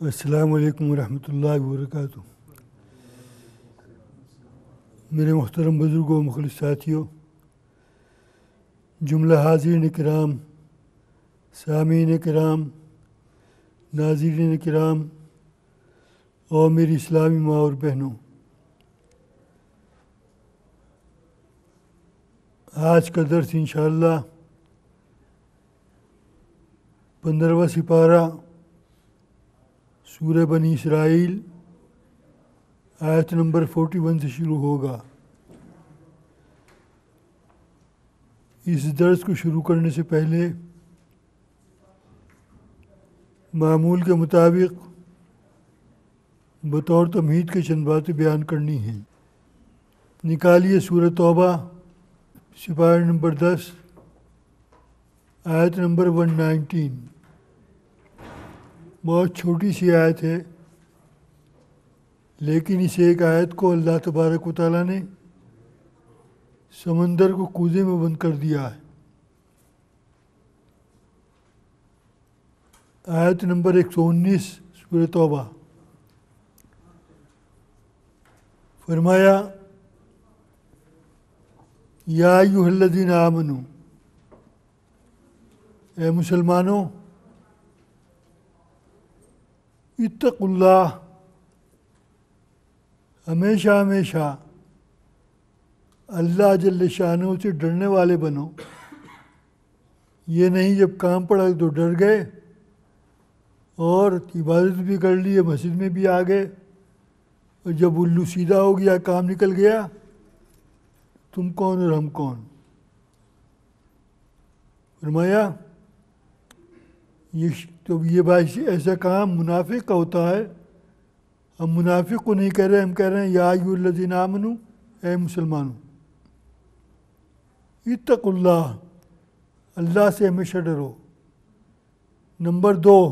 السلام علیکم ورحمۃ اللہ وبرکاتہ۔ میرے محترم بزرگوں و مخلص ساتھیوں، جملہ حاضرین کرام، سامعین کرام، ناظرین کرام اور میری اسلامی ماں اور بہنوں، آج کا درس انشاءاللہ 15واں سپارہ سورہ بنی اسرائیل آیت نمبر 41 سے شروع ہوگا۔ اس درس کو شروع کرنے سے پہلے معمول کے مطابق بطور تمہید کے چند باتیں بیان کرنی ہیں۔ نکالیے سورہ توبہ سپارہ نمبر 10 آیت نمبر 119۔ بہت چھوٹی سی آیت ہے، لیکن اس ایک آیت کو اللہ تبارک و تعالیٰ نے سمندر کو کوزے میں بند کر دیا ہے۔ آیت نمبر 119 سورہ توبہ۔ فرمایا یا ایھا الذین آمنوا، اے مسلمانوں، اتقوا اللہ، ہمیشہ ہمیشہ اللہ جل شانہ سے ڈرنے والے بنو۔ یہ نہیں جب کام پڑا تو ڈر گئے اور عبادت بھی کر لی، مسجد میں بھی آ گئے، اور جب الو سیدھا ہو گیا، کام نکل گیا، تم کون اور ہم کون۔ فرمایا یہ بات، ایسا کام منافق کا ہوتا ہے۔ ہم منافق کو نہیں کہہ رہے، ہم کہہ رہے ہیں یا ایھا الذین آمنوا، اے مسلمانوں، اتقوا اللہ، اللہ سے ہمیشہ ڈرو۔ نمبر 2،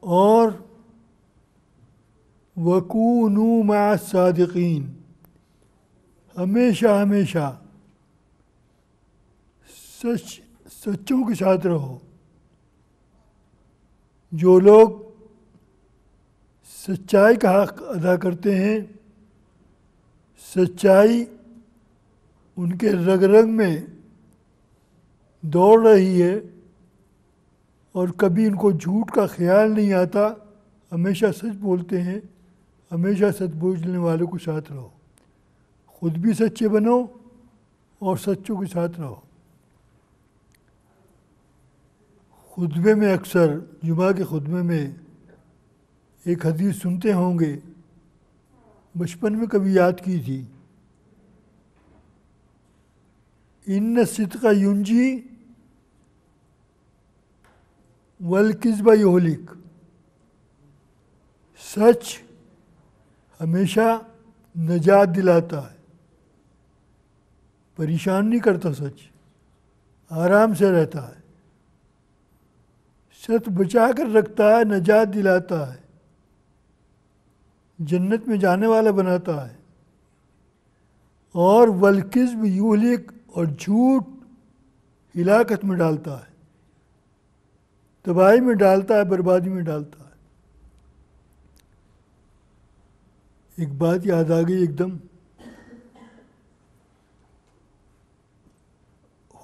اور وَكُونُوا مَعَ الصَّادِقِينَ، ہمیشہ ہمیشہ سچوں کے ساتھ رہو۔ جو لوگ سچائی کا حق ادا کرتے ہیں، سچائی ان کے رگ رگ میں دوڑ رہی ہے اور کبھی ان کو جھوٹ کا خیال نہیں آتا، ہمیشہ سچ بولتے ہیں، ہمیشہ سچ بولنے والوں کے ساتھ رہو۔ خود بھی سچے بنو اور سچوں کے ساتھ رہو۔ خطبے میں اکثر جمعہ کے خطبے میں ایک حدیث سنتے ہوں گے، بچپن میں کبھی یاد کی تھی، ان الصدق ینجی والکذب یہلک، سچ ہمیشہ نجات دلاتا ہے، پریشان نہیں کرتا، سچ آرام سے رہتا ہے، سچ بچا کر رکھتا ہے، نجات دلاتا ہے، جنت میں جانے والا بناتا ہے۔ اور والکذب یہلک، اور جھوٹ ہلاکت میں ڈالتا ہے، تباہی میں ڈالتا ہے، بربادی میں ڈالتا ہے۔ ایک بات یاد آ گئی ایک دم،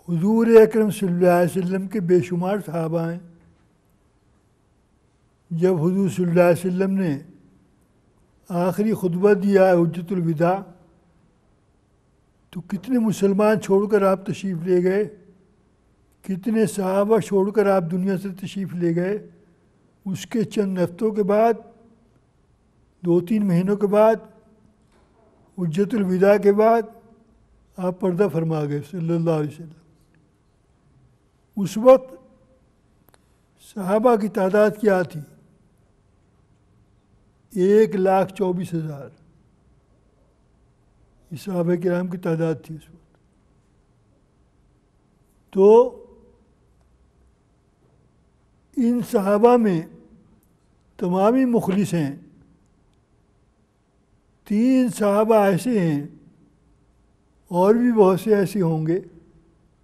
حضور اکرم صلی اللہ علیہ وسلم کے بے شمار صحابہ ہیں۔ جب حضور صلی اللہ علیہ وسلم نے آخری خطبہ دیا ہے حجۃ الوداع، تو کتنے مسلمان چھوڑ کر آپ تشریف لے گئے، کتنے صحابہ چھوڑ کر آپ دنیا سے تشریف لے گئے۔ اس کے چند ہفتوں کے بعد، 2-3 مہینوں کے بعد، حجۃ الوداع کے بعد آپ پردہ فرما گئے صلی اللہ علیہ وسلم۔ اس وقت صحابہ کی تعداد کیا تھی؟ 1,24,000 یہ صحابہ کرام کی تعداد تھی اس وقت۔ تو ان صحابہ میں تمام ہی مخلص ہیں۔ 3 صحابہ ایسے ہیں، اور بھی بہت سے ایسے ہوں گے،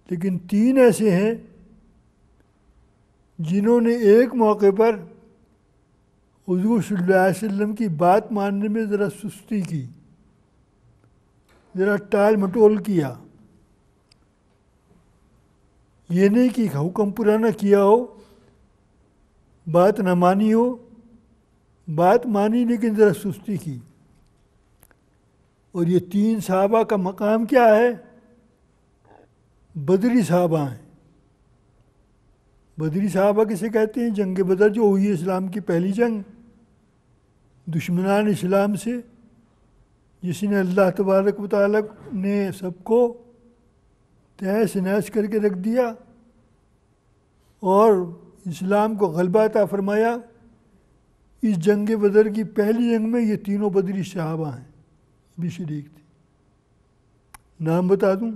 لیکن 3 ایسے ہیں جنہوں نے ایک موقع پر حضور صلی اللہ علیہ وسلم کی بات ماننے میں ذرا سستی کی، ذرا ٹال مٹول کیا. یہ نہیں کہ حکم پورا نہ کیا ہو، بات نہ مانی ہو، بات مانی لیکن ذرا سستی کی. اور یہ 3 صحابہ کا مقام کیا ہے؟ بدری صحابہ ہیں. بدری صحابہ کسے کہتے ہیں؟ جنگ بدر جو ہوئی ہے اسلام کی پہلی جنگ، دشمنان اسلام سے، جس نے اللہ تبارک و تعالیٰ نے سب کو تہس نہس کر کے رکھ دیا اور اسلام کو غلبہ عطا فرمایا. اس جنگ بدر کی پہلی جنگ میں یہ تینوں بدری صحابہ ہیں بھی شریک تھے. نام بتا دوں.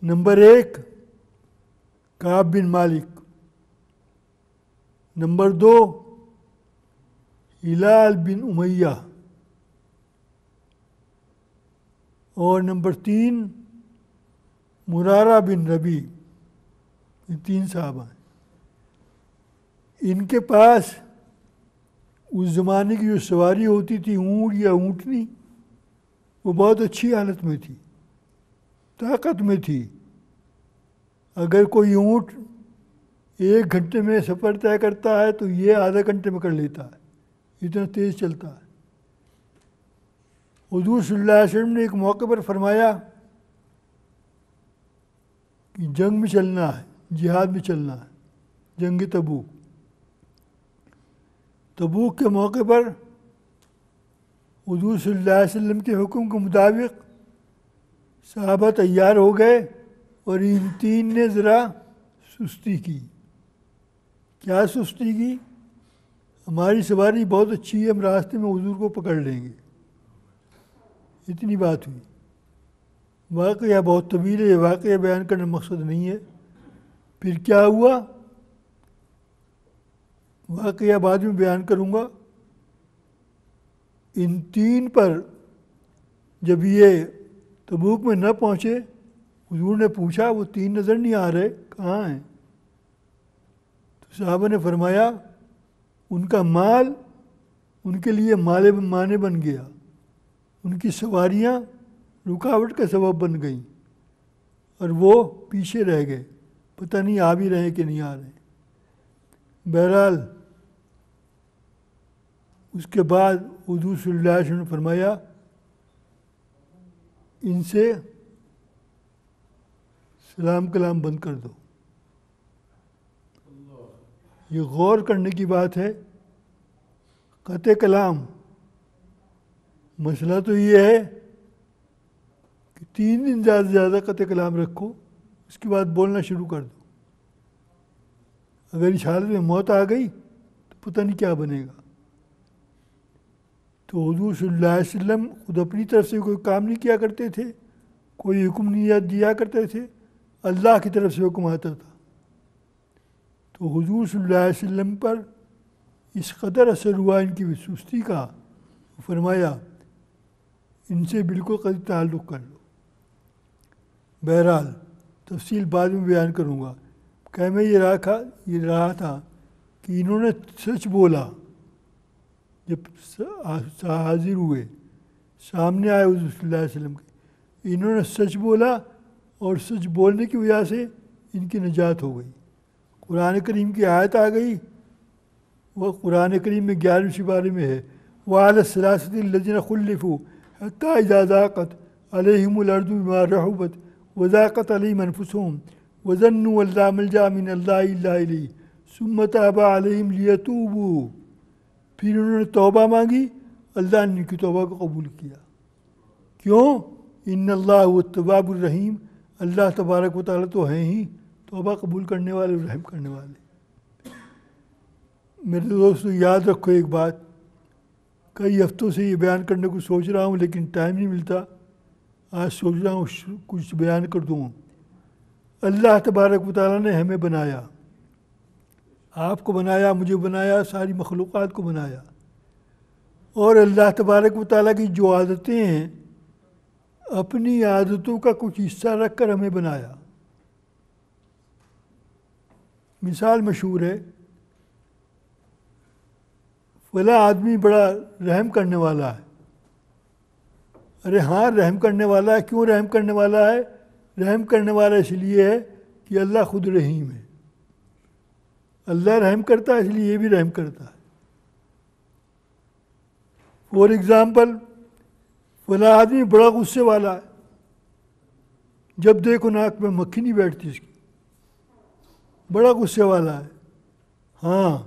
نمبر 1 کعب بن مالک، نمبر 2 ہلال بن امیہ، اور نمبر 3 مرارہ بن ربیع. یہ 3 صحابہ ہیں. ان کے پاس اس زمانے کی جو سواری ہوتی تھی، اونٹ یا اونٹنی، وہ بہت اچھی حالت میں تھی، طاقت میں تھی. اگر کوئی اونٹ 1 گھنٹے میں سفر طے کرتا ہے تو یہ آدھا گھنٹے میں کر لیتا ہے، اتنا تیز چلتا ہے. حضور صلی اللہ علیہ وسلم نے ایک موقع پر فرمایا کہ جنگ میں چلنا ہے، جہاد میں چلنا ہے، جنگ تبوک. تبوک کے موقع پر حضور صلی اللہ علیہ وسلم کے حکم کے مطابق صحابہ تیار ہو گئے اور ان 3 نے ذرا سستی کی. کیا سستی کی؟ ہماری سواری بہت اچھی ہے، ہم راستے میں حضور کو پکڑ لیں گے، اتنی بات ہوئی. واقعہ بہت طویل ہے، یہ واقعہ بیان کرنا مقصد نہیں ہے. پھر کیا ہوا واقعہ بعد میں بیان کروں گا. ان 3 پر جب یہ تبوک میں نہ پہنچے، حضور نے پوچھا وہ 3 نظر نہیں آ رہے، کہاں ہیں؟ تو صحابہ نے فرمایا ان کا مال ان کے لیے مانے بن گیا، ان کی سواریاں رکاوٹ کا سبب بن گئیں اور وہ پیچھے رہ گئے، پتہ نہیں آ بھی رہے کہ نہیں آ رہے. بہرحال اس کے بعد حضور صلی اللہ علیہ وسلم نے فرمایا ان سے سلام کلام بند کر دو. یہ غور کرنے کی بات ہے. قطع کلام، مسئلہ تو یہ ہے کہ 3 دن زیادہ سے زیادہ قطع کلام رکھو، اس کے بعد بولنا شروع کر دو. اگر اس حالت میں موت آ گئی تو پتہ نہیں کیا بنے گا. تو حضور صلی اللہ علیہ وسلم خود اپنی طرف سے کوئی کام نہیں کیا کرتے تھے، کوئی حکم نہیں دیا کرتے تھے، اللہ کی طرف سے حکم آتا تھا. تو حضور صلی اللہ علیہ وسلم پر اس قدر اثر ہوا ان کی سستی کا، فرمایا ان سے بالکل قطعی تعلق کر لو. بہرحال تفصیل بعد میں بیان کروں گا. کہ میں یہ رہا تھا کہ انہوں نے سچ بولا. جب حاضر ہوئے، سامنے آئے حضور صلی اللہ علیہ وسلم کے، انہوں نے سچ بولا اور سچ بولنے کی وجہ سے ان کی نجات ہو گئی. قرآن کریم کی آیت آ گئی، وہ قرآن کریم میں 11ویں سپارے میں ہے، وَعَلَى الثَّلَاثَةِ الَّذِينَ خُلِّفُوا حَتَّىٰ إِذَا ضَاقَتْ عَلَيْهِمُ الْأَرْضُ بِمَا رَحُبَتْ وَضَاقَتْ عَلَيْهِمْ أَنفُسُهُمْ وَظَنُّوا أَن لَّا مَلْجَأَ مِنَ اللَّهِ إِلَّا إِلَيْهِ ثُمَّ تَابَ عَلَيْهِمْ لِيَتُوبُوا. پھر انہوں نے توبہ مانگی، اللہ نے ان کی توبہ کو قبول کیا. کیوں؟ ان اللہ هو التواب الرحیم، اللہ تبارک و تعالیٰ تو ہیں ہی توبہ قبول کرنے والے، رحم کرنے والے. میرے دوستو یاد رکھو ایک بات، کئی ہفتوں سے یہ بیان کرنے کو سوچ رہا ہوں لیکن ٹائم نہیں ملتا. آج سوچ رہا ہوں کچھ بیان کر دوں. اللہ تبارک و تعالیٰ نے ہمیں بنایا، آپ کو بنایا، مجھے بنایا، ساری مخلوقات کو بنایا. اور اللہ تبارک و تعالیٰ کی جو عادتیں ہیں، اپنی عادتوں کا کچھ حصہ رکھ کر ہمیں بنایا. مثال مشہور ہے فلاں آدمی بڑا رحم کرنے والا ہے. ارے ہاں رحم کرنے والا ہے. کیوں رحم کرنے والا ہے؟ رحم کرنے والا اس لیے ہے کہ اللہ خود رحیم ہے. اللہ رحم کرتا ہے اس لیے یہ بھی رحم کرتا ہے. فور ایگزامپل فلاں آدمی بڑا غصے والا ہے. جب دیکھو ناک میں مکھی نہیں بیٹھتی اس کی. بڑا غصے والا ہے. ہاں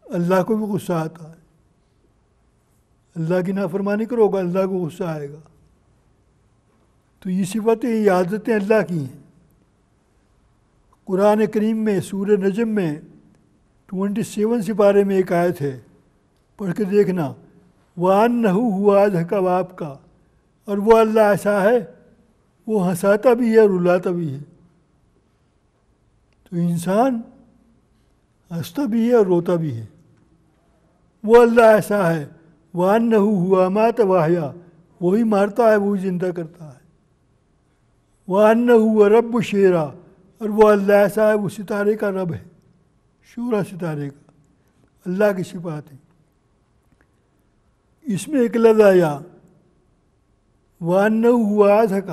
اللہ کو بھی غصہ آتا ہے. اللہ کی نافرمانی کرو گا اللہ کو غصہ آئے گا. تو یہ صفتیں یہ عادتیں اللہ کی ہیں. قرآن کریم میں سورہ نجم میں 27 سپارے میں ایک آیت ہے, پڑھ کے دیکھنا. وَأَنَّهُ هُوَ أَضْحَكَ وَأَبْكَىٰ. اور وہ اللہ ایسا ہے وہ ہنساتا بھی ہے اور رلاتا بھی ہے. تو انسان ہنستا بھی ہے اور روتا بھی ہے. وہ اللہ ایسا ہے. وَأَنَّهُ هُوَ أَمَاتَ وَأَحْيَا. وہی مارتا ہے وہی زندہ کرتا ہے. وَأَنَّهُ هُوَ رَبُّ الشِّعْرَىٰ. اور وہ اللہ ایسا ہے وہ ستارے کا رب ہے. شعرا ستارے کا. اللہ کی صفات ہیں. اس میں ایک لفظ آیا وَأَنَّهُ هُوَ أَضْحَكَ.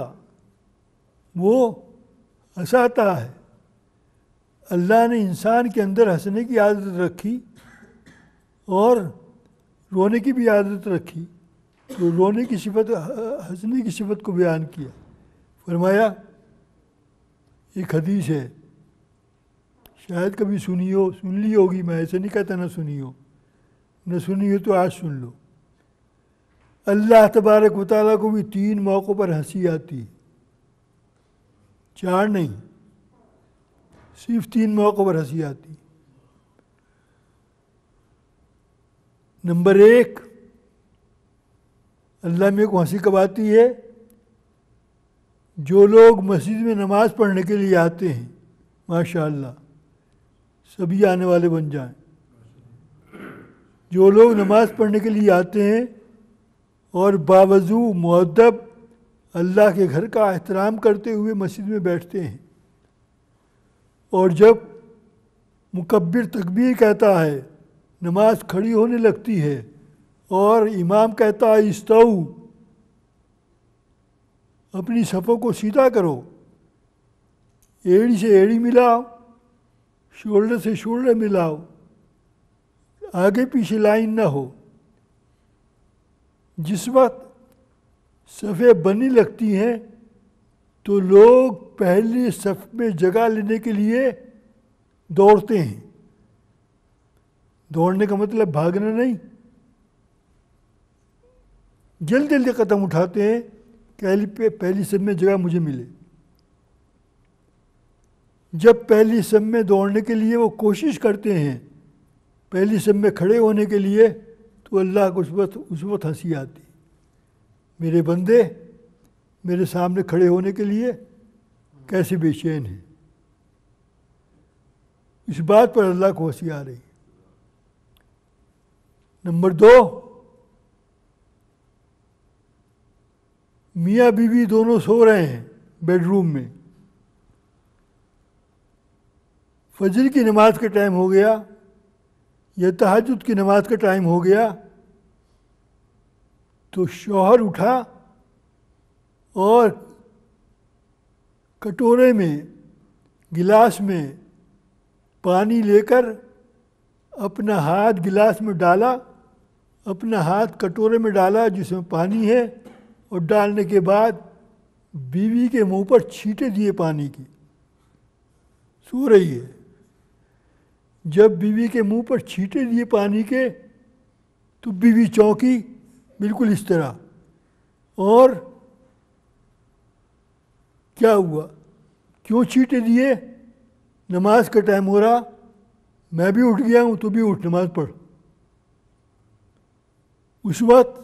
وہ ہنساتا ہے. اللہ نے انسان کے اندر ہنسنے کی عادت رکھی اور رونے کی بھی عادت رکھی. تو رونے کی صفت ہنسنے کی صفت کو بیان کیا. فرمایا ایک حدیث ہے شاید کبھی سن لی ہوگی. میں ایسے نہیں کہتا نہ سنی ہو. نہ سنی ہو تو آج سن لو. اللہ تبارک و تعالیٰ کو بھی 3 موقعوں پر ہنسی آتی ہے. 4 نہیں, صرف 3 موقعوں پر ہنسی آتی. نمبر 1 اللہ میں کو ہنسی کب آتی ہے؟ جو لوگ مسجد میں نماز پڑھنے کے لیے آتے ہیں. ماشاء اللہ سبھی آنے والے بن جائیں. جو لوگ نماز پڑھنے کے لیے آتے ہیں اور باوضو مؤدب اللہ کے گھر کا احترام کرتے ہوئے مسجد میں بیٹھتے ہیں, اور جب مکبر تکبیر کہتا ہے نماز کھڑی ہونے لگتی ہے اور امام کہتا ہے استو, اپنی صفوں کو سیدھا کرو, ایڑی سے ایڑی ملاؤ, شولڈر سے شولڈر ملاؤ, آگے پیچھے لائن نہ ہو. جس وقت صفیں بننے لگتی ہیں تو لوگ پہلی صف میں جگہ لینے کے لیے دوڑتے ہیں. دوڑنے کا مطلب بھاگنا نہیں, جلدی جلدی قدم اٹھاتے ہیں کہ پہلی صف میں جگہ مجھے ملے. جب پہلی صف میں دوڑنے کے لیے وہ کوشش کرتے ہیں پہلی صف میں کھڑے ہونے کے لیے تو اللہ کو اس وقت ہنسی آتی. میرے بندے میرے سامنے کھڑے ہونے کے لیے کیسے بے چین ہیں. اس بات پر اللہ کو ہنسی آ رہی. نمبر 2 میاں بیوی دونوں سو رہے ہیں بیڈ روم میں. فجر کی نماز کا ٹائم ہو گیا یا تہجد کی نماز کا ٹائم ہو گیا تو شوہر اٹھا اور کٹورے میں گلاس میں پانی لے کر اپنا ہاتھ گلاس میں ڈالا, اپنا ہاتھ کٹورے میں ڈالا جس میں پانی ہے, اور ڈالنے کے بعد بیوی کے منہ پر چھینٹے دیے پانی کی. سو رہی ہے. جب بیوی کے منہ پر چھینٹے دیے پانی کے تو بیوی چونکی بالکل اس طرح. اور کیا ہوا؟ کیوں چھینٹے دیے؟ نماز کا ٹائم ہو رہا, میں بھی اٹھ گیا ہوں تو بھی اٹھ نماز پڑھ. اس وقت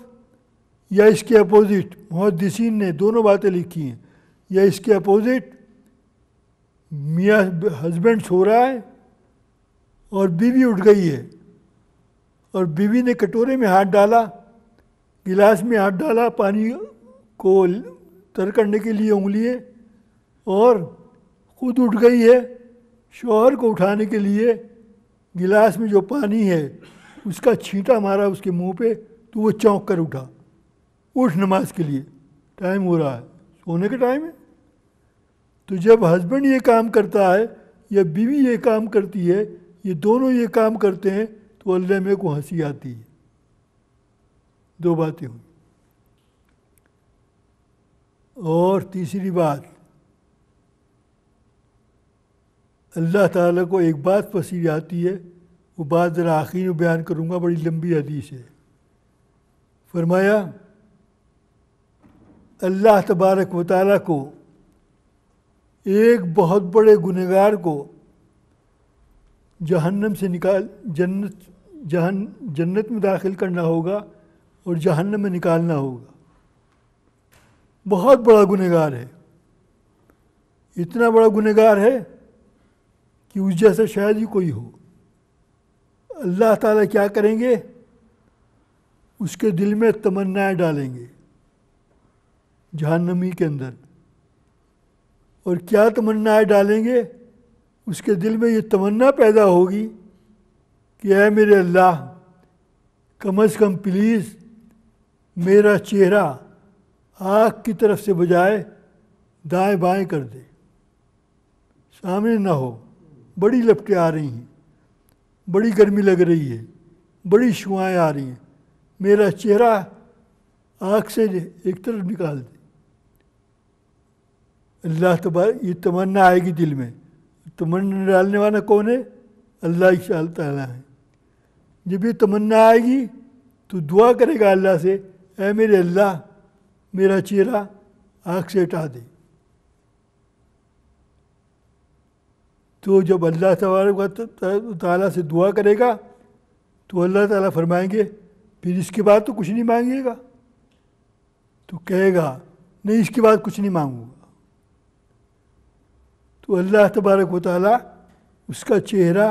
یا اس کے اپوزٹ محدثین نے دونوں باتیں لکھی ہیں, یا اس کے اپوزٹ میاں ہسبینڈ سو رہا ہے اور بیوی اٹھ گئی ہے, اور بیوی نے کٹورے میں ہاتھ ڈالا, گلاس میں ہاتھ ڈالا پانی کو تر کرنے کے لیے انگلیاں, اور خود اٹھ گئی ہے شوہر کو اٹھانے کے لیے. گلاس میں جو پانی ہے اس کا چھینٹا مارا اس کے منہ پہ تو وہ چونک کر اٹھا، اٹھ نماز کے لیے، ٹائم ہو رہا ہے، سونے کا ٹائم ہے۔ تو جب ہسبینڈ یہ کام کرتا ہے یا بیوی یہ کام کرتی ہے، یہ دونوں یہ کام کرتے ہیں تو اللہ میں کو ہنسی آتی ہے۔ دو باتیں ہوئی۔ اور تیسری بات، اللہ تعالیٰ کو ایک بات پسند آتی ہے، وہ بات ذرا آخری میں بیان کروں گا، بڑی لمبی حدیث ہے۔ فرمایا اللہ تبارک و تعالیٰ کو ایک بہت بڑے گنہگار کو جہنم سے جنت میں داخل کرنا ہوگا اور جہنم میں نکالنا ہوگا۔ بہت بڑا گنہگار ہے، اتنا بڑا گنہگار ہے کہ اس جیسا شاید ہی کوئی ہو۔ اللہ تعالیٰ کیا کریں گے؟ اس کے دل میں تمنائیں ڈالیں گے جہنمی کے اندر۔ اور کیا تمنائیں ڈالیں گے؟ اس کے دل میں یہ تمنا پیدا ہوگی کہ اے میرے اللہ، کم از کم پلیز میرا چہرہ آنکھ کی طرف سے بجائے دائیں بائیں کر دے، سامنے نہ ہو۔ بڑی لپٹیں آ رہی ہیں، بڑی گرمی لگ رہی ہے، بڑی شعاعیں آ رہی ہیں، میرا چہرہ آنکھ سے ایک طرف نکال دے۔ اللہ تبارک، یہ تمنا آئے گی دل میں۔ تمنا ڈالنے والا کون ہے؟ اللہ تعالیٰ ہے۔ جب یہ تمنا آئے گی تو دعا کرے گا اللہ سے، اے میرے اللہ میرا چہرہ آنکھ سے ہٹا دے۔ تو جب اللہ تبارک و تعالیٰ سے دعا کرے گا تو اللہ تعالیٰ فرمائیں گے پھر اس کے بعد تو کچھ نہیں مانگے گا؟ تو کہے گا نہیں، اس کے بعد کچھ نہیں مانگوں گا۔ تو اللہ تبارک و تعالیٰ اس کا چہرہ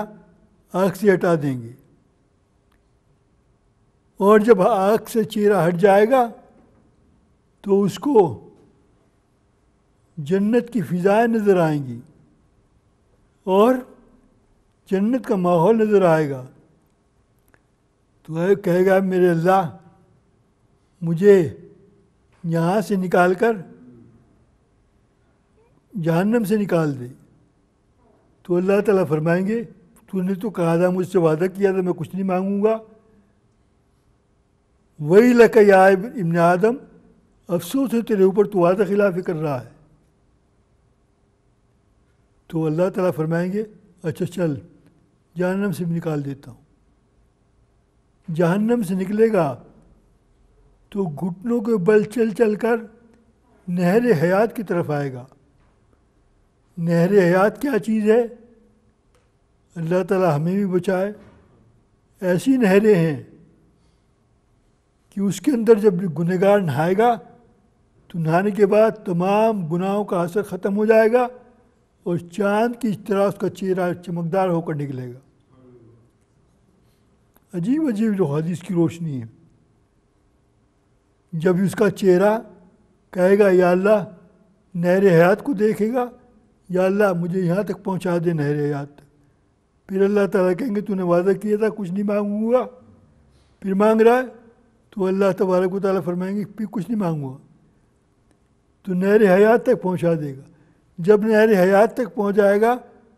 آنکھ سے ہٹا دیں گے، اور جب آنکھ سے چہرہ ہٹ جائے گا تو اس کو جنت کی فضائیں نظر آئیں گی اور جنت کا ماحول نظر آئے گا۔ تو کہے گا میرے اللہ مجھے یہاں سے نکال کر جہنم سے نکال دے۔ تو اللہ تعالیٰ فرمائیں گے تو نے تو کہا تھا، مجھ سے وعدہ کیا تھا میں کچھ نہیں مانگوں گا۔ وَيْلَكَ يَا ابن آدم، افسوس ہے تیرے اوپر، تو وعدہ خلافی کر رہا ہے۔ تو اللہ تعالیٰ فرمائیں گے اچھا چل جہنم سے بھی نکال دیتا ہوں۔ جہنم سے نکلے گا تو گھٹنوں کے بل چل چل کر نہر حیات کی طرف آئے گا۔ نہر حیات کیا چیز ہے؟ اللہ تعالیٰ ہمیں بھی بچائے۔ ایسی نہریں ہیں کہ اس کے اندر جب گنہگار نہائے گا تو نہانے کے بعد تمام گناہوں کا اثر ختم ہو جائے گا اور چاند کی طرح اس کا چہرہ چمکدار ہو کر نکلے گا۔ عجیب عجیب جو حدیث کی روشنی ہے۔ جب اس کا چہرہ کہے گا یا اللہ، نہر حیات کو دیکھے گا، یا اللہ مجھے یہاں تک پہنچا دے نہر حیات تک۔ پھر اللہ تعالیٰ کہیں گے تو نے وعدہ کیا تھا کچھ نہیں مانگوں گا، پھر مانگ رہا ہے؟ تو اللہ تبارک و تعالیٰ فرمائیں گے پھر کچھ نہیں مانگوں گا، تو نہر حیات تک پہنچا دے گا۔ جب نہر حیات تک پہنچ جائے گا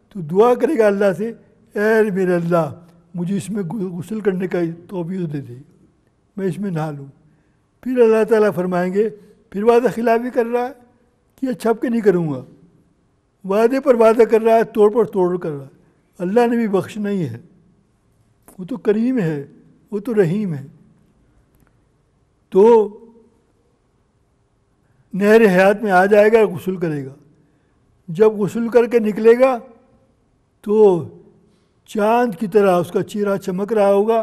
تو دعا کرے گا اللہ سے، اے میرے اللہ مجھے اس میں غسل کرنے کا توفیق دے دے، میں اس میں نہا لوں۔ پھر اللہ تعالیٰ فرمائیں گے پھر وعدہ خلافی کر رہا ہے کہ چھپ کے نہیں کروں گا، وعدے پر وعدہ کر رہا ہے، توڑ پر توڑ کر رہا ہے۔ اللہ نے بھی بخشنا ہی ہے، وہ تو کریم ہے، وہ تو رحیم ہے۔ تو نہر حیات میں آ جائے گا، غسل کرے گا۔ جب غسل کر کے نکلے گا تو چاند کی طرح اس کا چہرہ چمک رہا ہوگا،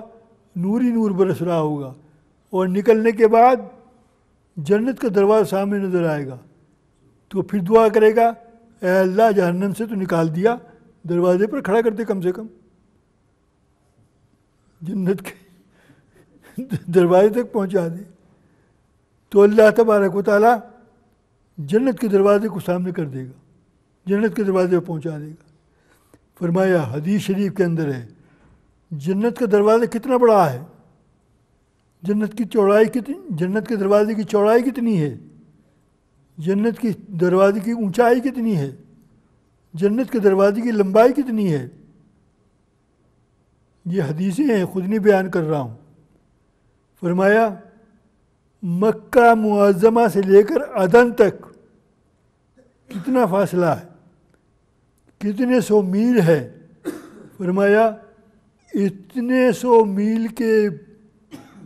نور ہی نور برس رہا ہوگا، اور نکلنے کے بعد جنت کا دروازہ سامنے نظر آئے گا۔ تو پھر دعا کرے گا اے اللہ جہنم سے تو نکال دیا، دروازے پر کھڑا کرتے کم سے کم، جنت کے دروازے تک پہنچا دے۔ تو اللہ تبارک و تعالیٰ جنت کے دروازے کو سامنے کر دے گا، جنت کے دروازے پہ پہنچا دے گا۔ فرمایا حدیث شریف کے اندر ہے جنت کا دروازہ کتنا بڑا ہے، جنت کی چوڑائی کتنی، جنت کے دروازے کی چوڑائی کتنی ہے، جنت کی دروازے کی اونچائی کتنی ہے، جنت کے دروازے کی لمبائی کتنی ہے. یہ حدیثیں ہیں، خود نہیں بیان کر رہا ہوں. فرمایا مکہ معظمہ سے لے کر عدن تک کتنا فاصلہ ہے، کتنے سو میل ہے. فرمایا اتنے سو میل کے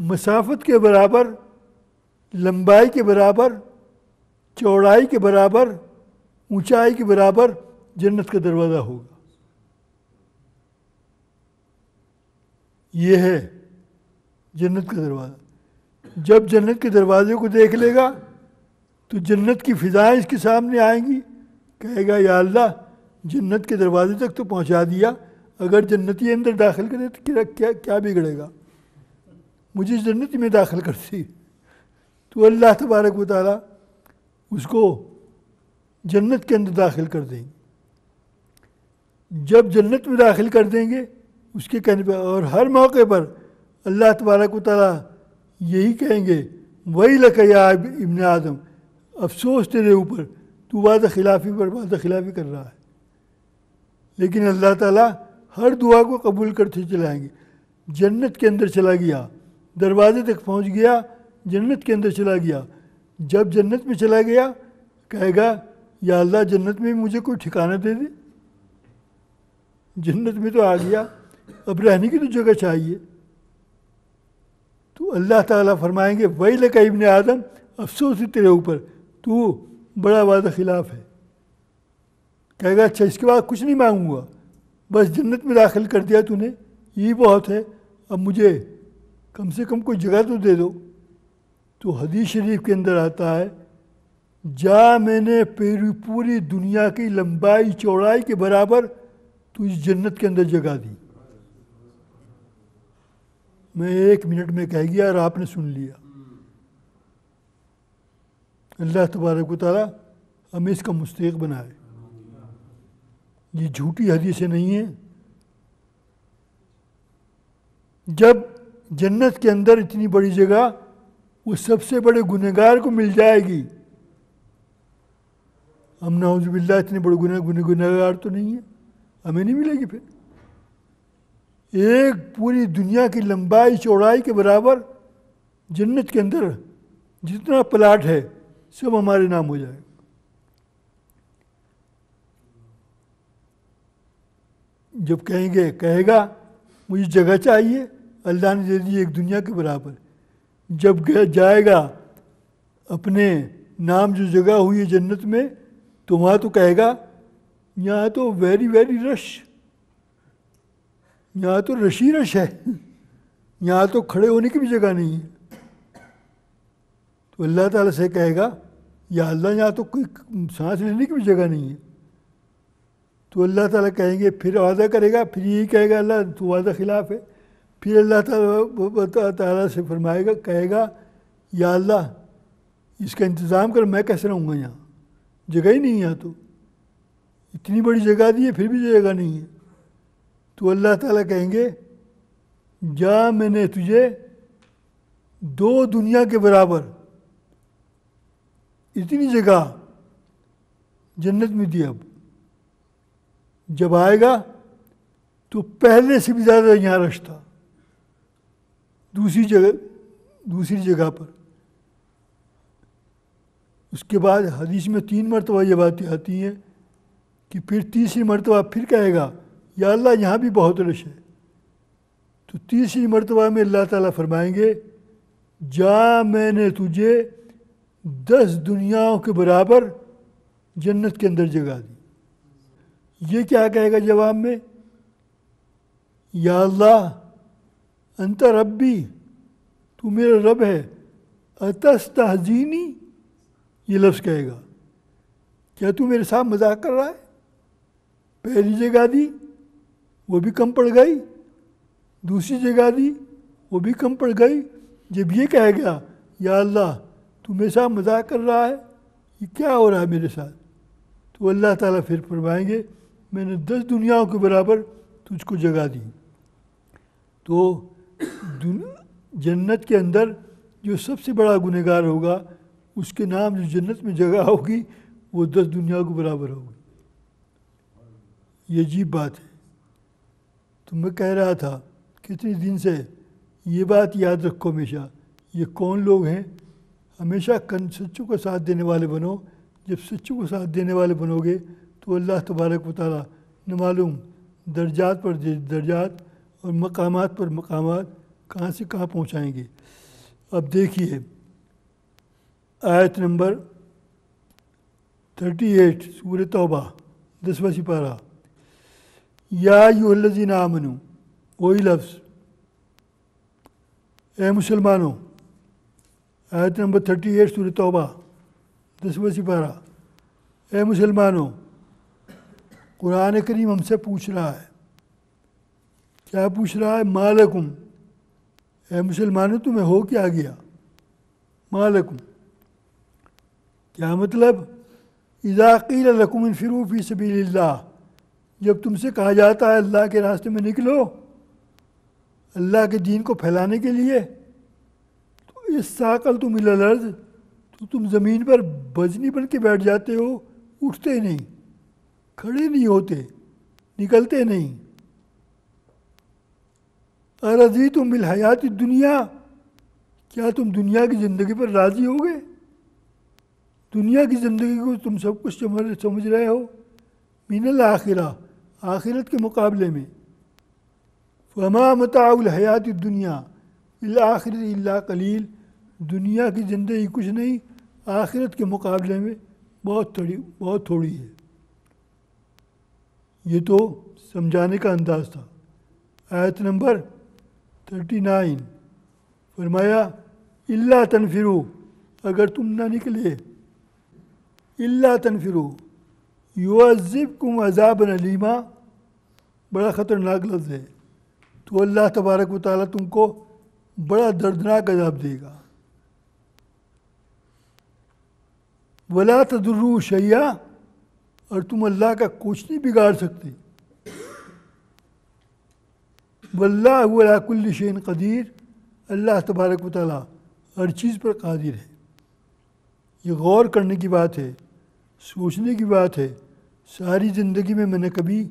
مسافت کے برابر، لمبائی کے برابر، چوڑائی کے برابر، اونچائی کے برابر جنت کا دروازہ ہوگا. یہ ہے جنت کا دروازہ. جب جنت کے دروازے کو دیکھ لے گا تو جنت کی فضائیں اس کے سامنے آئیں گی. کہے گا یا اللہ جنت کے دروازے تک تو پہنچا دیا، اگر جنتی اندر داخل کرے تو کیا بگڑے گا، مجھے جنت میں داخل کرتی. تو اللہ تبارک و تعالیٰ اس کو جنت کے اندر داخل کر دیں گے. جب جنت میں داخل کر دیں گے اس کے کہنے پر، اور ہر موقع پر اللہ تبارک و تعالیٰ یہی کہیں گے وَيْلَكَ يَا ابن آدم، افسوس تیرے اوپر، تو وعدہ خلافی پر وعدہ خلافی کر رہا ہے. لیکن اللہ تعالیٰ ہر دعا کو قبول کرتے چلائیں گے. جنت کے اندر چلا گیا، دروازے تک پہنچ گیا، جنت کے اندر چلا گیا. جب جنت میں چلا گیا کہے گا یا اللہ جنت میں مجھے کوئی ٹھکانہ دے دے، جنت میں تو آ گیا، اب رہنے کی تو جگہ چاہیے. تو اللہ تعالیٰ فرمائیں گے وَيْلَكَ ابن آدم، افسوس ہے تیرے اوپر، تو بڑا وعدہ خلاف ہے. کہے گا اچھا اس کے بعد کچھ نہیں مانگوں گا، بس جنت میں داخل کر دیا تو نے، یہی بہت ہے، اب مجھے کم سے کم کوئی جگہ تو دے دو. تو حدیث شریف کے اندر آتا ہے جا میں نے پوری دنیا کی لمبائی چوڑائی کے برابر تو اس جنت کے اندر جگہ دی. میں 1 منٹ میں کہہ گیا اور آپ نے سن لیا. اللہ تبارک و تعالیٰ ہمیں اس کا مستحق بنائے. یہ جھوٹی حدیثیں نہیں ہیں. جب جنت کے اندر اتنی بڑی جگہ وہ سب سے بڑے گنہگار کو مل جائے گی، ہم نعوذ باللہ اتنے بڑے گنہگار تو نہیں ہیں، ہمیں نہیں ملے گی. پھر ایک پوری دنیا کی لمبائی چوڑائی کے برابر جنت کے اندر جتنا پلاٹ ہے سب ہمارے نام ہو جائے گا. جب کہے گا مجھے جگہ چاہیے، اللہ نے دے دی ایک دنیا کے برابر. جب جائے گا اپنے نام جو جگہ ہوئی ہے جنت میں، تو وہاں تو کہے گا یہاں تو ویری ویری رش، یہاں تو رشی رش ہے، یہاں تو کھڑے ہونے کی بھی جگہ نہیں ہے. تو اللہ تعالیٰ سے کہے گا یا اللہ یہاں تو کوئی سانس لینے کی بھی جگہ نہیں ہے. تو اللہ تعالیٰ کہیں گے، پھر وعدہ کرے گا، پھر یہی کہے گا اللہ تو وعدہ خلاف ہے. پھر اللہ تعالیٰ سے فرمائے گا، کہے گا یا اللہ اس کا انتظام کر، میں کیسے رہوں گا یہاں، جگہ ہی نہیں ہے. تو اتنی بڑی جگہ دی ہے پھر بھی جگہ نہیں ہے. تو اللہ تعالیٰ کہیں گے جا میں نے تجھے 2 دنیا کے برابر اتنی جگہ جنت میں دی. اب جب آئے گا تو پہلے سے بھی زیادہ یہاں رش تھا دوسری جگہ پر. اس کے بعد حدیث میں 3 مرتبہ یہ باتیں آتی ہیں کہ پھر تیسری مرتبہ پھر کہے گا یا اللہ یہاں بھی بہت رش ہے. تو تیسری مرتبہ میں اللہ تعالیٰ فرمائیں گے جا میں نے تجھے 10 دنیاؤں کے برابر جنت کے اندر جگہ دی. یہ کیا کہے گا جواب میں؟ یا اللہ انت ربی، تو میرا رب ہے، اتستہزینی، یہ لفظ کہے گا، کیا تو میرے ساتھ مذاق کر رہا ہے؟ پہلی جگہ دی وہ بھی کم پڑ گئی، دوسری جگہ دی وہ بھی کم پڑ گئی. جب یہ کہے گا یا اللہ تو میرے ساتھ مذاق کر رہا ہے، یہ کیا ہو رہا ہے میرے ساتھ؟ تو اللہ تعالیٰ پھر فرمائیں گے میں نے 10 دنیاؤں کے برابر تجھ کو جگہ دی. تو جنت کے اندر جو سب سے بڑا گنہگار ہوگا اس کے نام جو جنت میں جگہ ہوگی وہ 10 دنیا کو برابر ہوگی. یہ عجیب بات ہے. تو میں کہہ رہا تھا کتنے دن سے یہ بات یاد رکھو ہمیشہ. یہ کون لوگ ہیں؟ ہمیشہ سچوں کا ساتھ دینے والے بنو. جب سچوں کا ساتھ دینے والے بنو گے تو اللہ تبارک و تعالیٰ نہ معلوم درجات پر درجات اور مقامات پر مقامات کہاں سے کہاں پہنچائیں گے. اب دیکھیے آیت نمبر 38 سورہ توبہ 10واں سپارہ. یا ایھا الذین آمنوا، وہی لفظ اے مسلمانوں. آیت نمبر 38 سورہ توبہ 10واں سپارہ. اے مسلمانوں، قرآن کریم ہم سے پوچھ رہا ہے. کیا پوچھ رہا ہے؟ مالکم، اے مسلمانوں تمہیں ہو کیا گیا؟ مالکم کیا مطلب؟ اذا قیل لکم انفروا فی سبیل اللہ، جب تم سے کہا جاتا ہے اللہ کے راستے میں نکلو اللہ کے دین کو پھیلانے کے لیے، تو استثقلتم الی الارض، تو تم زمین پر بجنی بن کے بیٹھ جاتے ہو، اٹھتے نہیں، کھڑے نہیں ہوتے، نکلتے نہیں. ارضیتم بالحیات الدنیا، کیا تم دنیا کی زندگی پر راضی ہو گئے؟ دنیا کی زندگی کو تم سب کچھ سمجھ رہے ہو. من الآخرہ، آخرت کے مقابلے میں. فما متاع الحیات الدنیا بالآخرۃ الا قلیل، دنیا کی زندگی کچھ نہیں، آخرت کے مقابلے میں بہت تھوڑی ہے. یہ تو سمجھانے کا انداز تھا. آیت نمبر 39 فرمایا الا تنفروا، اگر تم نہ نکلے، الا تنفروا یعذبکم عذابا الیما، بڑا خطرناک لفظ ہے. تو اللہ تبارک و تعالیٰ تم کو بڑا دردناک عذاب دے گا. ولا تضروا شیئا، اور تم اللہ کا کچھ نہیں بگاڑ سکتے. واللہ علی کل شیء قدیر، اللہ تبارک و تعالیٰ ہر چیز پر قادر ہے. یہ غور کرنے کی بات ہے، سوچنے کی بات ہے. ساری زندگی میں نے کبھی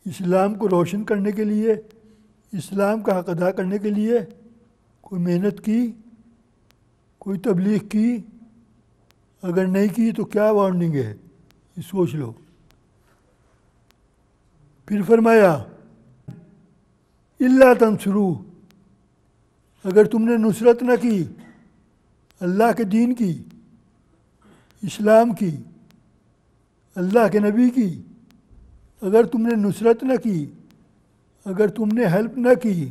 اسلام کو روشن کرنے کے لیے، اسلام کا حق ادا کرنے کے لیے کوئی محنت کی، کوئی تبلیغ کی؟ اگر نہیں کی تو کیا وارننگ ہے، یہ سوچ لو. پھر فرمایا الا تنصروا، اگر تم نے نصرت نہ کی اللہ کے دین کی، اسلام کی، اللہ کے نبی کی، اگر تم نے نصرت نہ کی، اگر تم نے ہیلپ نہ کی،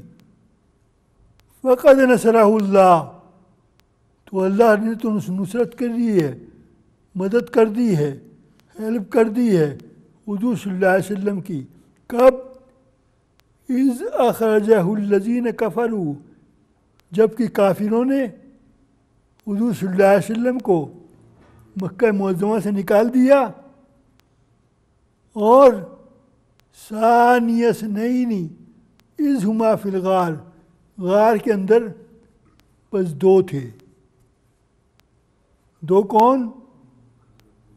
فقد نصرہ اللہ، تو اللہ نے تو نصرت کر دی ہے، مدد کر دی ہے، ہیلپ کر دی ہے حضور صلی اللہ علیہ وسلم کی. کب؟ اذ اخرجہ الذین کفروا، جب کہ کافروں نے حضور صلی اللہ علیہ وسلم کو مکہ معظمہ سے نکال دیا. اور ثانی اثنین اذ ہما فی الغار، غار کے اندر بس 2 تھے. 2 کون؟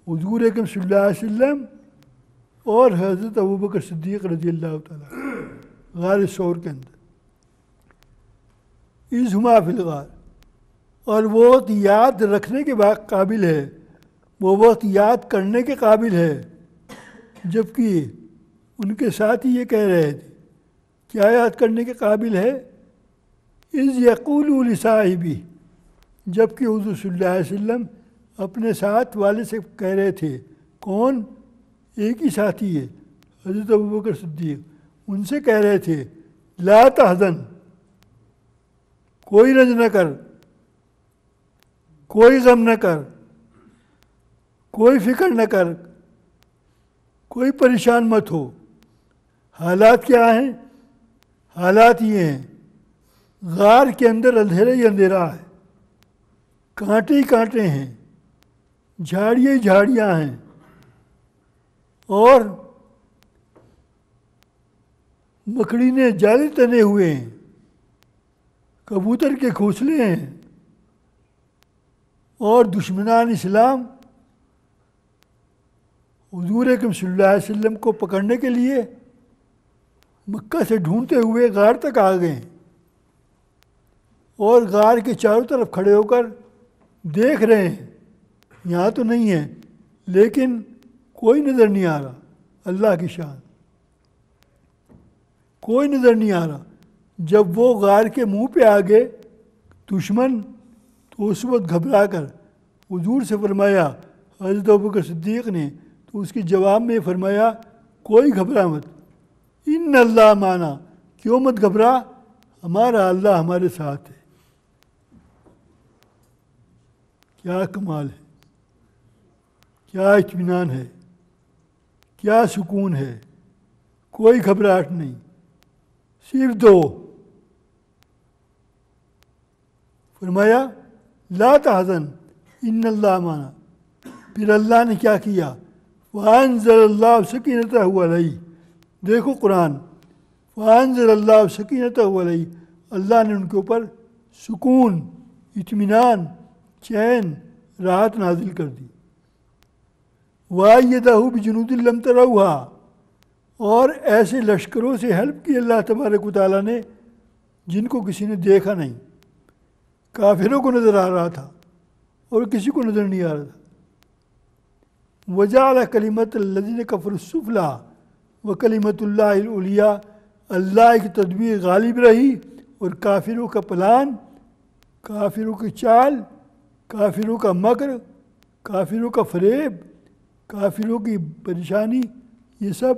حضور اکرم صلی اللہ علیہ وسلم اور حضرت ابوبکر صدیق رضی اللہ تعالیٰ، غار ثور کے اندر. اذ ہما فی الغار، اور وہ وقت یاد رکھنے کے قابل ہے، وہ وقت یاد کرنے کے قابل ہے، جبکہ ان کے ساتھ ہی یہ کہہ رہے تھے. کیا یاد کرنے کے قابل ہے؟ اذ یقول لصاحبہ، جبکہ حضور صلی اللہ علیہ وسلم اپنے ساتھ والے سے کہہ رہے تھے. کون؟ ایک ہی ساتھی ہے حضرت ابوبکر صدیق. ان سے کہہ رہے تھے لا تحزن، کوئی رنج نہ کر، کوئی غم نہ کر، کوئی فکر نہ کر، کوئی پریشان مت ہو. حالات کیا ہیں؟ حالات یہ ہیں، غار کے اندر اندھیرا ہی اندھیرا ہے، کانٹے ہی کانٹے ہیں، جھاڑیاں ہی جھاڑیاں ہیں، اور مکڑی نے جالے تنے ہوئے ہیں، کبوتر کے گھونسلے ہیں، اور دشمنان اسلام حضور اکرم صلی اللہ علیہ وسلم کو پکڑنے کے لیے مکہ سے ڈھونڈتے ہوئے غار تک آ گئے ہیں، اور غار کے چاروں طرف کھڑے ہو کر دیکھ رہے ہیں، یہاں تو نہیں ہے، لیکن کوئی نظر نہیں آ رہا۔ اللہ کی شان، کوئی نظر نہیں آ رہا۔ جب وہ غار کے منہ پہ آ گئے دشمن، تو اس وقت گھبرا کر حضور سے فرمایا، حضرت ابوبکر صدیق نے تو اس کے جواب میں فرمایا، کوئی گھبرا مت، ان اللہ معنا، کیوں مت گھبرا، ہمارا اللہ ہمارے ساتھ ہے۔ کیا کمال ہے، کیا اطمینان ہے، کیا سکون ہے، کوئی گھبراہٹ نہیں، صرف دو۔ فرمایا لا تحزن ان اللہ معنا، پھر اللہ نے کیا کیا، وانزل اللہ سکینتہ علیہ، دیکھو قرآن، وانزل اللہ سکینتہ علیہ، اللہ نے ان کے اوپر سکون، اطمینان، چین، راحت نازل کر دی۔ وَأَيَّدَهُ بِجُنُودٍ لَمْ تَرَوْهَا، اور ایسے لشکروں سے ہیلپ کی اللہ تبارک و تعالیٰ نے جن کو کسی نے دیکھا نہیں، کافروں کو نظر آ رہا تھا اور کسی کو نظر نہیں آ رہا تھا۔ وَجَعَلَ كَلِمَةَ الَّذِينَ كَفَرُوا السُّفْلَىٰ وَكَلِمَةُ اللَّهِ الْعُلْيَا، اللہ کی تدبیر غالب رہی اور کافروں کا پلان، کافروں کی چال، کافروں کا مکر، کافروں کا فریب، کافروں کی پریشانی، یہ سب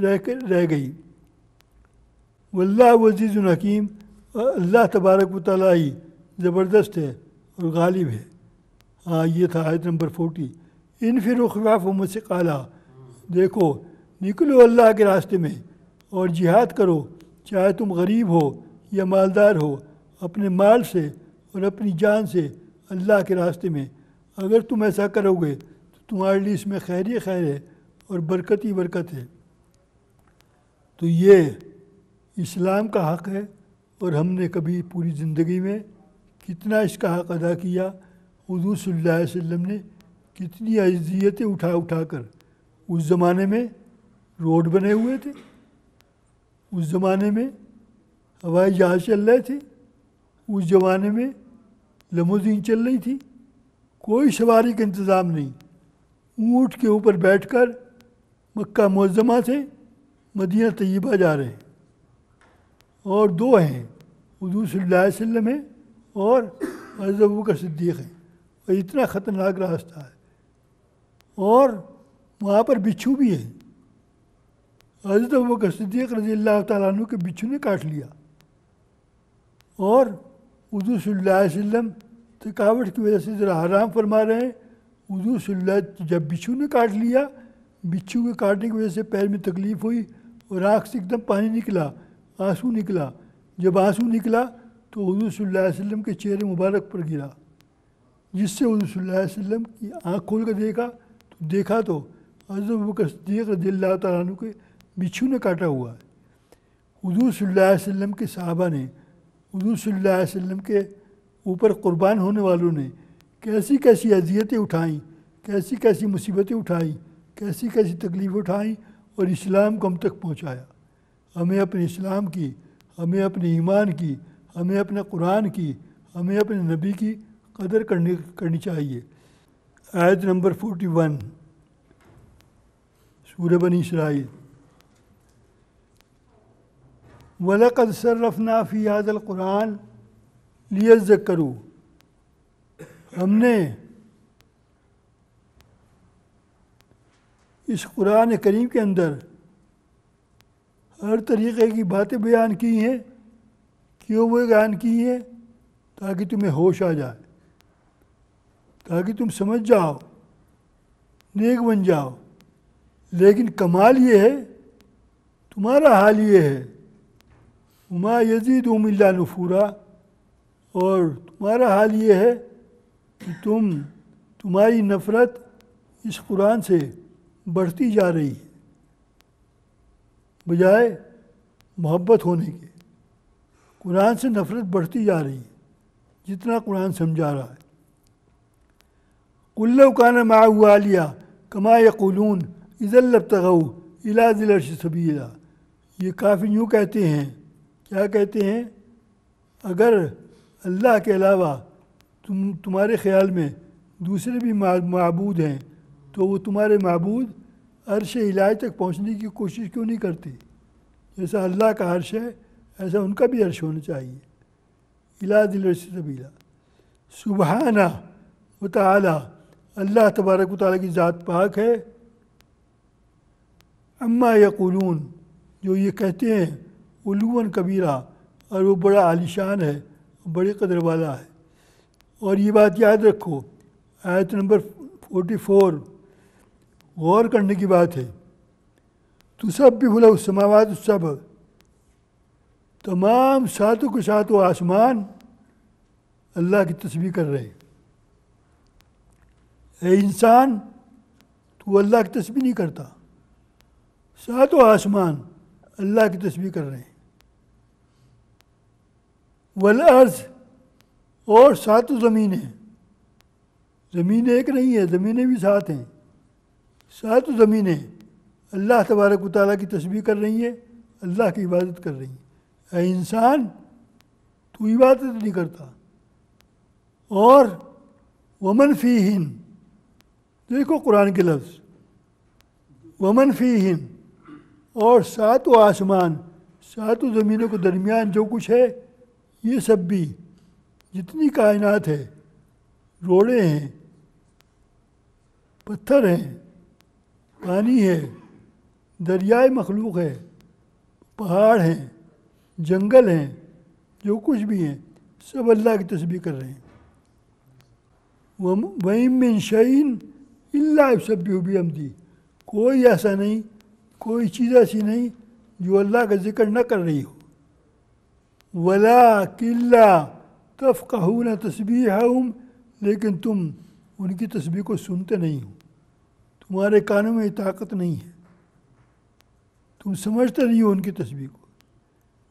رہ گئی۔ واللہ عزیز حکیم، اللہ تبارک و تعالیٰ ہی زبردست ہے اور غالب ہے۔ ہاں، یہ تھا آیت نمبر 40۔ انفروا خفافا وثقالا، دیکھو نکلو اللہ کے راستے میں اور جہاد کرو، چاہے تم غریب ہو یا مالدار ہو، اپنے مال سے اور اپنی جان سے اللہ کے راستے میں۔ اگر تم ایسا کرو گے تو تمہارے لیے اس میں خیر ہی خیر ہے اور برکت ہی برکت ہے۔ تو یہ اسلام کا حق ہے، اور ہم نے کبھی پوری زندگی میں کتنا اس کا حق ادا کیا۔ حضور صلی اللہ علیہ وسلم نے کتنی اذیتیں اٹھا اٹھا کر، اس زمانے میں روڈ بنے ہوئے تھے، اس زمانے میں ہوائی جہاز چل رہے تھے، اس زمانے میں لموزین چل رہی تھی، کوئی سواری کا انتظام نہیں، اونٹ کے اوپر بیٹھ کر مکہ معظمہ سے مدینہ طیبہ جا رہے ہیں، اور دو ہیں، حضور صلی اللہ علیہ وسلم ہیں اور حضرت ابوبکر صدیق ہیں، اور اتنا خطرناک راستہ ہے، اور وہاں پر بچھو بھی ہے۔ حضرت ابوبکر صدیق رضی اللہ تعالیٰ عنہ کے بچھو نے کاٹ لیا، اور حضور صلی اللہ علیہ وسلم تھکاوٹ کی وجہ سے ذرا آرام فرما رہے ہیں۔ حضور صلی اللہ علیہ وسلم جب بچھو نے کاٹ لیا، بچھو کے کاٹنے کی وجہ سے پیر میں تکلیف ہوئی اور آنکھ سے ایک دم پانی نکلا، آنسو نکلا۔ جب آنسو نکلا تو حضور صلی اللہ علیہ وسلم کے چہرے مبارک پر گرا، جس سے حضور صلی اللہ علیہ وسلم کی آنکھ کھول کر دیکھا تو حضرت ابوبکر صدیق رضی اللہ تعالیٰ عنہ کے بچھو نے کاٹا ہوا ہے۔ حضور صلی اللہ علیہ وسلم کے صحابہ نے، حضور صلی اللہ علیہ وسلم کے اوپر قربان ہونے والوں نے کیسی کیسی اذیتیں اٹھائیں، کیسی کیسی مصیبتیں اٹھائیں، کیسی کیسی تکلیف اٹھائیں، اور اسلام کو ہم تک پہنچایا۔ ہمیں اپنے اسلام کی، ہمیں اپنے ایمان کی، ہمیں اپنے قرآن کی، ہمیں اپنے نبی کی قدر کرنی چاہیے۔ آیت نمبر 41 سورہ بنی اسرائیل۔ وَلَقَدْ صَرَّفْنَا فِي هَذَا الْقُرْآنِ لِيَذَّكَّرُوا، ہم نے اس قرآن کریم کے اندر ہر طریقے کی باتیں بیان کی ہیں، کیوں وہ بیان کی ہیں؟ تاکہ تمہیں ہوش آ جائے، تاکہ تم سمجھ جاؤ، نیک بن جاؤ۔ لیکن کمال یہ ہے، تمہارا حال یہ ہے، وما یزیدہم الا نفورا، اور تمہارا حال یہ ہے کہ تمہاری نفرت اس قرآن سے بڑھتی جا رہی ہے، بجائے محبت ہونے کے، قرآن سے نفرت بڑھتی جا رہی ہے جتنا قرآن سمجھا رہا ہے۔ قُل لَوْ كَانَ مَعَهُ آلِهَةٌ كَمَا يَقُولُونَ إِذًا لَابْتَغَوْا إِلَىٰ ذِي الْعَرْشِ سَبِيلًا۔ یہ کافر یوں کہتے ہیں، کیا کہتے ہیں؟ اگر اللہ کے علاوہ تمہارے خیال میں دوسرے بھی معبود ہیں تو وہ تمہارے معبود عرش الہی تک پہنچنے کی کوشش کیوں نہیں کرتے؟ جیسا اللہ کا عرش ہے ایسا ان کا بھی عرش ہونا چاہیے۔ اِلَىٰ ذِي الْعَرْشِ سَبِيلًا۔ سبحانہ و تعالی، اللہ تبارک و تعالیٰ کی ذات پاک ہے، اما یقولون، جو یہ کہتے ہیں، علواً کبیرہ، اور وہ بڑا عالیشان ہے، بڑی قدر والا ہے۔ اور یہ بات یاد رکھو، آیت نمبر 44 غور کرنے کی بات ہے۔ تسبح لہ السماوات السبع، تمام ساتوں کے ساتوں آسمان اللہ کی تسبیح کر رہے ہیں۔ اے انسان، تو اللہ کی تسبیح نہیں کرتا، ساتوں آسمان اللہ کی تسبیح کر رہے ہیں۔ والارض، اور ساتوں زمینیں، زمینیں ایک نہیں ہے، زمینیں بھی ساتھ ہیں، ساتوں زمینیں اللہ تبارک و تعالیٰ کی تسبیح کر رہی ہیں، اللہ کی عبادت کر رہی ہیں۔ اے انسان، تو عبادت نہیں کرتا۔ اور ومن فیہن، دیکھو قرآن کے لفظ، ومن فیہن، اور ساتوں آسمان، ساتوں زمینوں کے درمیان جو کچھ ہے، یہ سب بھی جتنی کائنات ہے، روڑے ہیں، پتھر ہیں، پانی ہے، دریائے مخلوق ہے، پہاڑ ہیں، جنگل ہیں، جو کچھ بھی ہیں، سب اللہ کی تسبیح کر رہے ہیں۔ وَإِن مِّن شَيْءٍ إِلَّا يُسَبِّحُ بِحَمْدِهِ، کوئی ایسا نہیں، کوئی چیز ایسی نہیں جو اللہ کا ذکر نہ کر رہی ہو۔ وَلَٰكِن لَّا تَفْقَهُونَ تَسْبِيحَهُمْ، لیکن تم ان کی تسبیح کو سنتے نہیں ہو، تمہارے کانوں میں طاقت نہیں ہے، تم سمجھتے نہیں ہو ان کی تسبیح کو۔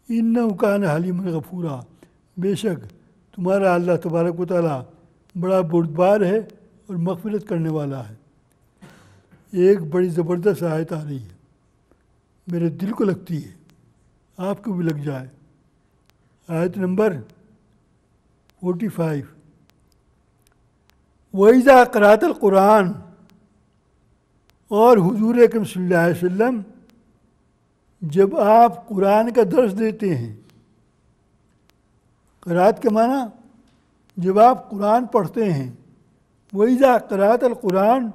إِنَّهُ كَانَ حَلِيمًا غَفُورًا، بے شک تمہارا اللہ تبارک و تعالیٰ بڑا بردبار ہے اور مغفرت کرنے والا ہے۔ ایک بڑی زبردست آیت آ رہی ہے، میرے دل کو لگتی ہے، آپ کو بھی لگ جائے۔ آیت نمبر 45، وَإِذَا قَرَأْتَ الْقُرْآنَ، اور حضور اکرم صلی اللہ علیہ وسلم جب آپ قرآن کا درس دیتے ہیں، قرأت کے معنی جب آپ قرآن پڑھتے ہیں، وَإِذَا قَرَأْتَ الْقُرْآنَ،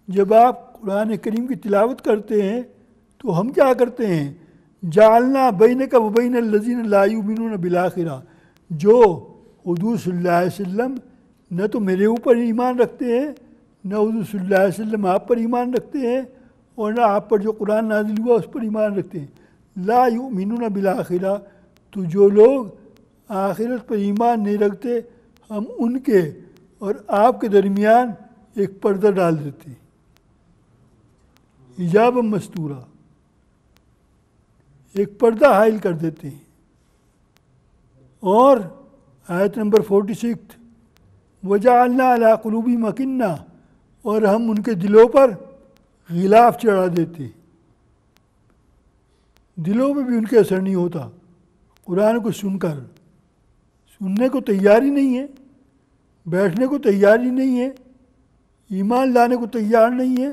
جب آپ قرآن کریم کی تلاوت کرتے ہیں تو ہم کیا کرتے ہیں؟ جعلنا بینک و بین الذین لا یؤمنون بالآخرہ، جو حضور صلی اللہ علیہ وسلم نہ تو میرے اوپر ایمان رکھتے ہیں، نہ حضور صلی اللہ علیہ وسلم آپ پر ایمان رکھتے ہیں، اور نہ آپ پر جو قرآن نازل ہوا اس پر ایمان رکھتے ہیں۔ لا یؤمنون بالآخرہ، تو جو لوگ آخرت پر ایمان نہیں رکھتے، ہم ان کے اور آپ کے درمیان ایک پردہ ڈال دیتے ہیں، حجاب مستورہ، ایک پردہ حائل کر دیتے ہیں۔ اور آیت نمبر 46، وَجَعَلْنَا عَلَىٰ قُلُوبِهِمْ أَكِنَّةً، اور ہم ان کے دلوں پر غلاف چڑھا دیتے ہیں، دلوں میں بھی ان کے اثر نہیں ہوتا، قرآن کو سننے کو تیاری نہیں ہے، بیٹھنے کو تیاری نہیں ہے، ایمان لانے کو تیار نہیں ہے،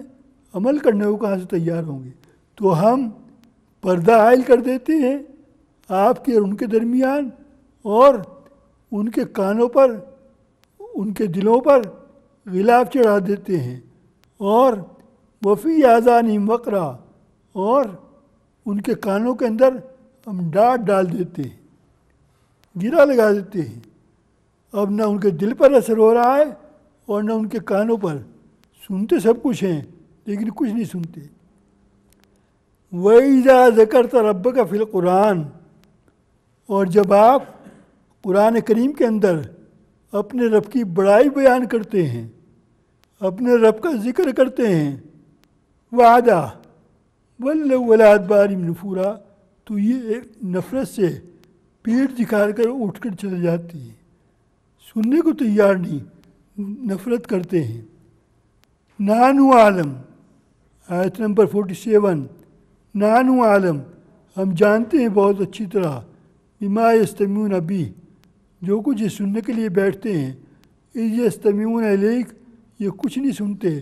عمل کرنے کو کہاں سے تیار ہوں گے؟ تو ہم پردہ حائل کر دیتے ہیں آپ کے اور ان کے درمیان، اور ان کے کانوں پر، ان کے دلوں پر غلاف چڑھا دیتے ہیں، اور وفی آذانہم وقرا، اور ان کے کانوں کے اندر ہم ڈانٹ ڈال دیتے ہیں، گرا لگا دیتے ہیں۔ اب نہ ان کے دل پر اثر ہو رہا ہے اور نہ ان کے کانوں پر، سنتے سب کچھ ہیں لیکن کچھ نہیں سنتے۔ وَإِذَا ذَكَرْتَ رَبَّكَ فِي الْقُرْآنِ، اور جب آپ قرآن کریم کے اندر اپنے رب کی بڑائی بیان کرتے ہیں، اپنے رب کا ذکر کرتے ہیں، وَعَدَا وَلَّوْا عَلَىٰ أَدْبَارِهِمْ نُفُورًا، تو تو یہ نفرت سے پیٹ دکھا کر اٹھ کر چلے جاتی ہیں، سننے کو تیار نہیں، نفرت کرتے ہیں۔ نانو عالم، آیت نمبر 47، نانو عالم، ہم جانتے ہیں بہت اچھی طرح، بما یستمعون بہ، جو کچھ یہ سننے کے لیے بیٹھتے ہیں، اذ یستمعون الیک، یہ کچھ نہیں سنتے،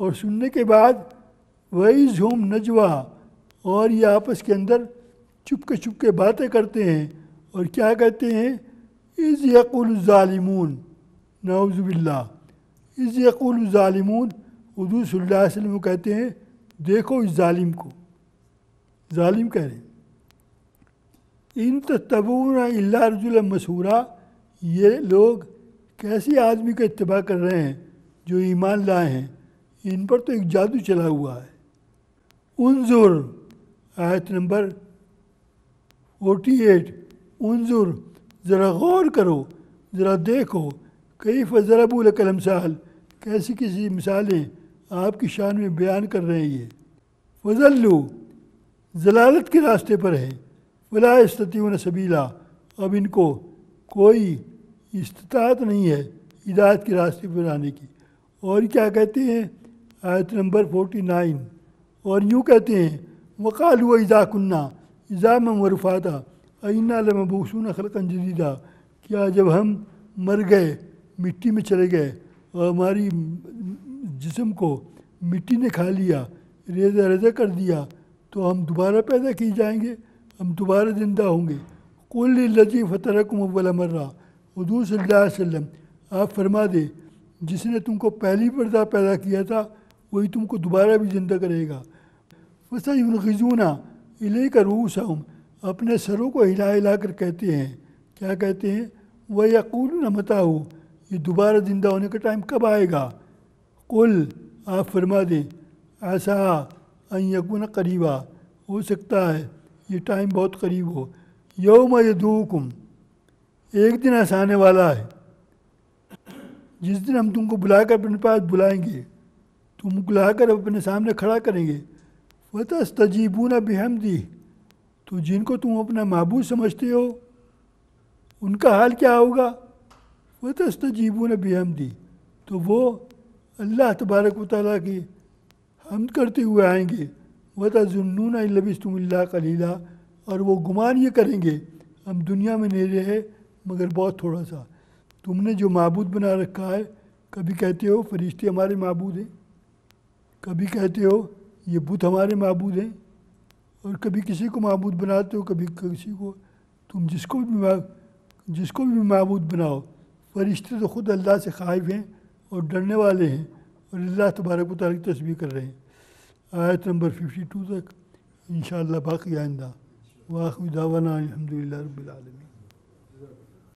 اور سننے کے بعد وَإِذْ هُمْ نَجْوَىٰ، اور یہ آپس کے اندر چپ کے باتیں کرتے ہیں، اور کیا کہتے ہیں؟ اذ یقول الظالمون، نعوذ باللہ، اذ یقول الظالمون، حضور صلی اللہ علیہ وسلم کہتے ہیں دیکھو اس ظالم کو، ظالم کہہ رہے ہیں۔ ان تتبعون الا رجلا مسحورا، یہ لوگ کیسے آدمی کا اتباع کر رہے ہیں جو ایمان لائے ہیں، ان پر تو ایک جادو چلا ہوا ہے۔ انظر، آیت نمبر 48، انظر، ذرا غور کرو، ذرا دیکھو، کیف ضربوا لک الامثال، کیسی کسی مثالیں آپ کی شان میں بیان کر رہے ہیں۔ یہ فضلوا، ضلالت کے راستے پر ہے، ولا یستطیعون سبیلا، اب ان کو کوئی استطاعت نہیں ہے ہدایت کے راستے پر آنے کی۔ اور کیا کہتے ہیں؟ آیت نمبر 49، اور یوں کہتے ہیں وقالوا اذا کنا عظاما ورفاتا انا لمبعوثون خلقا جدیدا، کیا جب ہم مر گئے، مٹی میں چلے گئے، اور ہماری جسم کو مٹی نے کھا لیا، ریزہ ریزہ کر دیا، تو ہم دوبارہ پیدا کی جائیں گے، ہم دوبارہ زندہ ہوں گے۔ قل للذی فطرکم اول مرہ، حضور صلی اللہ علیہ وسلم آپ فرما دے جس نے تم کو پہلی مرتبہ پیدا کیا تھا وہی تم کو دوبارہ بھی زندہ کرے گا۔ فَسَيُنْغِضُونَ إِلَيْكَ رُؤُوسَهُمْ، اپنے سروں کو ہلا ہلا کر کہتے ہیں، کیا کہتے ہیں؟ وَيَقُولُونَ مَتَىٰ هُوَ، یہ دوبارہ زندہ ہونے کا ٹائم کب آئے گا؟ قل، آپ فرما دیں عَسَىٰ أَن يَكُونَ قَرِيبًا، ہو سکتا ہے یہ ٹائم بہت قریب ہو۔ یوم یدعوکم، ایک دن ایسا آنے والا ہے جس دن ہم تم کو بلا کر اپنے پاس بلائیں گے، تم بلا کر اپنے سامنے کھڑا کریں گے۔ وَتَسْتَجِيبُونَ بِحَمْدِهِ، تو جن کو تم اپنا معبود سمجھتے ہو ان کا حال کیا ہوگا؟ وَتَسْتَجِيبُونَ بِحَمْدِهِ، تو وہ اللہ تبارک و تعالیٰ کی حمد کرتے ہوئے آئیں گے۔ وَتَظُنُّونَ إِن لَبِثْتُمْ إِلَّا قَلِيلًا، اور وہ گمان یہ کریں گے ہم دنیا میں نہیں رہے مگر بہت تھوڑا سا۔ تم نے جو معبود بنا رکھا ہے، کبھی کہتے ہو فرشتے ہمارے معبود ہیں، کبھی کہتے ہو یہ بت ہمارے معبود ہیں، اور کبھی کسی کو معبود بناتے ہو، کبھی کسی کو، تم جس کو بھی معبود بناؤ، فرشتے تو خود اللہ سے خائف ہیں اور ڈرنے والے ہیں، اور اللہ تبارک و تعالیٰ کی تسبیح کر رہے ہیں۔ آیت نمبر 52 تک انشاءاللہ باقی آئندہ۔ وآخر دعوانا الحمدللہ رب العالمین۔